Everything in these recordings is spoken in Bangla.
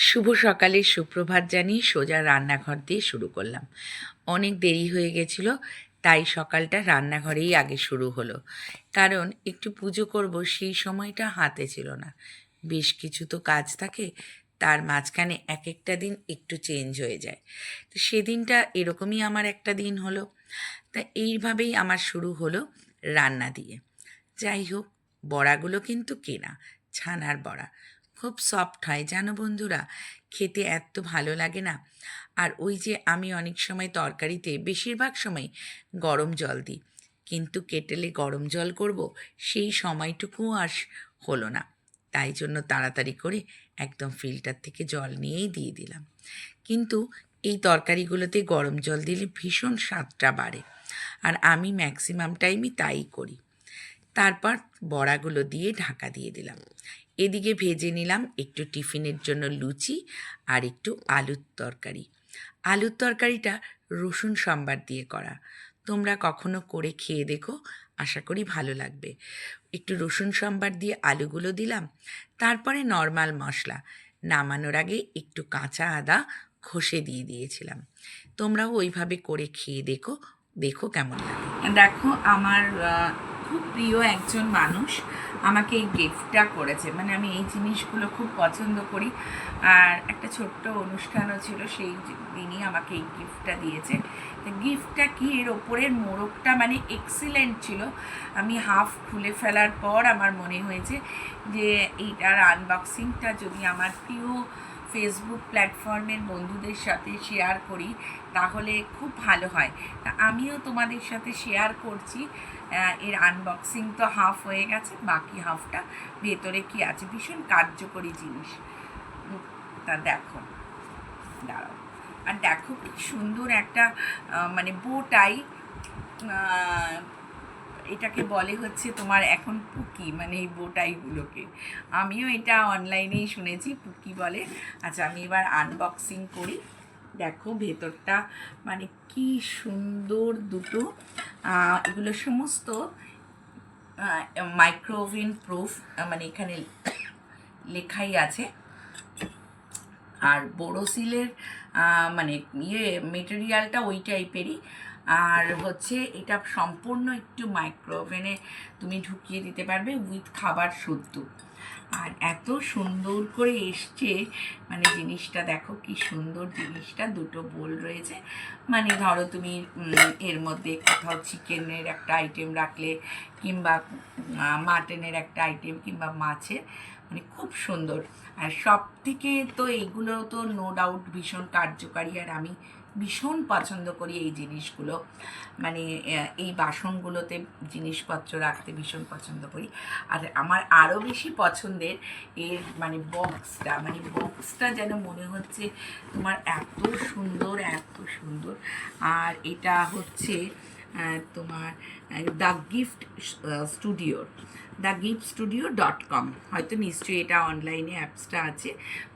শুভ সকালে সুপ্রভাত জানিয়ে সোজা রান্নাঘর দিয়ে শুরু করলাম। অনেক দেরি হয়ে গেছিল, তাই সকালটা রান্নাঘরেই আগে শুরু হলো। কারণ একটু পুজো করব, সেই সময়টা হাতে ছিল না। বেশ কিছু তো কাজ থাকে, তার মাঝখানে এক একটা দিন একটু চেঞ্জ হয়ে যায়। তো সেদিনটা এরকমই আমার একটা দিন হলো। তা এইভাবেই আমার শুরু হলো রান্না দিয়ে। যাই হোক, বড়াগুলো কিন্তু কেনা, ছানার বড়া। খুব সফট হয় জানো বন্ধুরা, খেতে এত ভালো লাগে না। আর ওই যে আমি অনেক সময় তরকারিতে বেশিরভাগ সময় গরম জল দিই, কিন্তু কেটেলে গরম জল করব, সেই সময়টুকুও আর হলো না। তাই জন্য তাড়াতাড়ি করে একদম ফিল্টার থেকে জল নিয়েই দিয়ে দিলাম। কিন্তু এই তরকারিগুলোতে গরম জল দিলে ভীষণ স্বাদটা বাড়ে, আর আমি ম্যাক্সিমাম টাইমই তাই করি। তারপর বড়াগুলো দিয়ে ঢাকা দিয়ে দিলাম। এদিকে ভেজে নিলাম একটু টিফিনের জন্য লুচি আর একটু আলুর তরকারি। আলুর তরকারিটা রসুন সম্বার দিয়ে করা। তোমরা কখনো করে খেয়ে দেখো, আশা করি ভালো লাগবে। একটু রসুন সম্বার দিয়ে আলুগুলো দিলাম, তারপরে নর্মাল মশলা। নামানোর আগে একটু কাঁচা আদা ঘষে দিয়ে দিয়েছিলাম। তোমরাও ওইভাবে করে খেয়ে দেখো, দেখো কেমন লাগে। দেখো, আমার খুব প্রিয় একজন মানুষ আমাকে এই গিফটটা করেছে। মানে আমি এই জিনিসগুলো খুব পছন্দ করি, আর একটা ছোট্ট অনুষ্ঠানও ছিল, সেই দিনই আমাকে এই গিফটটা দিয়েছে। তো গিফটটা কি, এর ওপরের মোড়কটা মানে এক্সিলেন্ট ছিল। আমি হাফ খুলে ফেলার পর আমার মনে হয়েছে যে এইটার আনবক্সিংটা যদি আমার প্রিয় ফেসবুক প্ল্যাটফর্মের বন্ধুদের সাথে শেয়ার করি তাহলে খুব ভালো হয়। তা আমিও তোমাদের সাথে শেয়ার করছি। এর আনবক্সিং তো হাফ হয়ে গেছে, বাকি হাফটা ভেতরে কি আছে। ভীষণ কার্যকরী জিনিস। তা দেখো, দাঁড়াও, আর দেখো কি সুন্দর একটা মানে বোটাই। এটাকে বলে হচ্ছে তোমার এখন পুকি, মানে এই বোটাইগুলোকে। আমিও এটা অনলাইনেই শুনেছি পুকি বলে। আচ্ছা, আমি এবার আনবক্সিং করি। দেখো ভেতরটা মানে কি সুন্দর দুটো। এগুলো সমস্ত মাইক্রোওভেন প্রুফ, মানে এখানে লেখাই আছে। আর বোরোসিলের মানে মেটেরিয়ালটা ওই টাইপেরই। আর হচ্ছে এটা সম্পূর্ণ একটু মাইক্রোওভেনে তুমি ঢুকিয়ে দিতে পারবে উইথ খাবার শুদ্ধ। আর এত সুন্দর করে এসছে, মানে জিনিসটা দেখো কি সুন্দর জিনিসটা। দুটো বোল রয়েছে, মানে ধরো তুমি এর মধ্যে কোথাও চিকেনের একটা আইটেম রাখলে, কিংবা মাটনের একটা আইটেম, কিংবা মাছের, মানে খুব সুন্দর। আর সব থেকে তো এইগুলো তো নো ডাউট ভীষণ কার্যকারী, আর আমি ভীষণ পছন্দ করি এই জিনিসগুলো। মানে এই বাসনগুলোতে জিনিসপত্র রাখতে ভীষণ পছন্দ করি। আর আমার আরও বেশি পছন্দের এর মানে বক্সটা যেন মনে হচ্ছে তোমার এত সুন্দর, এত সুন্দর। আর এটা হচ্ছে তোমার thegiftsstudio.com। হয়তো নিশ্চয়ই এটা অনলাইনে অ্যাপসটা আছে,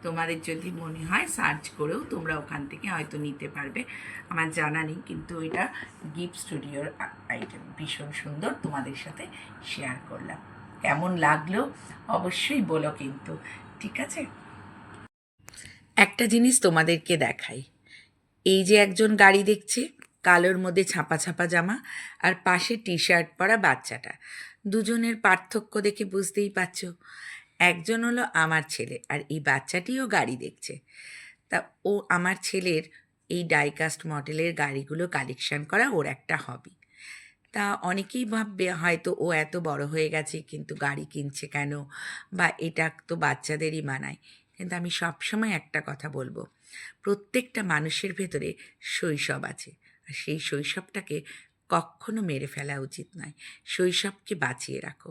তোমাদের যদি মনে হয় সার্চ করেও তোমরা ওখান থেকে হয়তো নিতে পারবে। আমার জানা নেই, কিন্তু এটা গিফট স্টুডিওর আইটেম। ভীষণ সুন্দর, তোমাদের সাথে শেয়ার করলাম। কেমন লাগলো অবশ্যই বলো কিন্তু, ঠিক আছে? একটা জিনিস তোমাদেরকে দেখাই। এই যে একজন গাড়ি দেখছে, কালোর মধ্যে ছাপা ছাপা জামা, আর পাশে টি শার্ট পরা বাচ্চাটা। দুজনের পার্থক্য দেখে বুঝতেই পারছো। একজন হলো আমার ছেলে, আর এই বাচ্চাটিও গাড়ি দেখছে। তা ও আমার ছেলের এই ডাইকাস্ট মডেলের গাড়িগুলো কালেকশন করা ওর একটা হবি। তা অনেকেই ভাববে হয়তো ও এত বড় হয়ে গেছে কিন্তু গাড়ি কিনছে কেন, বা এটা তো বাচ্চাদেরই মানায়। কিন্তু আমি সবসময় একটা কথা বলবো, প্রত্যেকটা মানুষের ভেতরে শৈশব আছে, আর সেই শৈশবটাকে কখনো মেরে ফেলা উচিত নয়। শৈশবকে বাঁচিয়ে রাখো।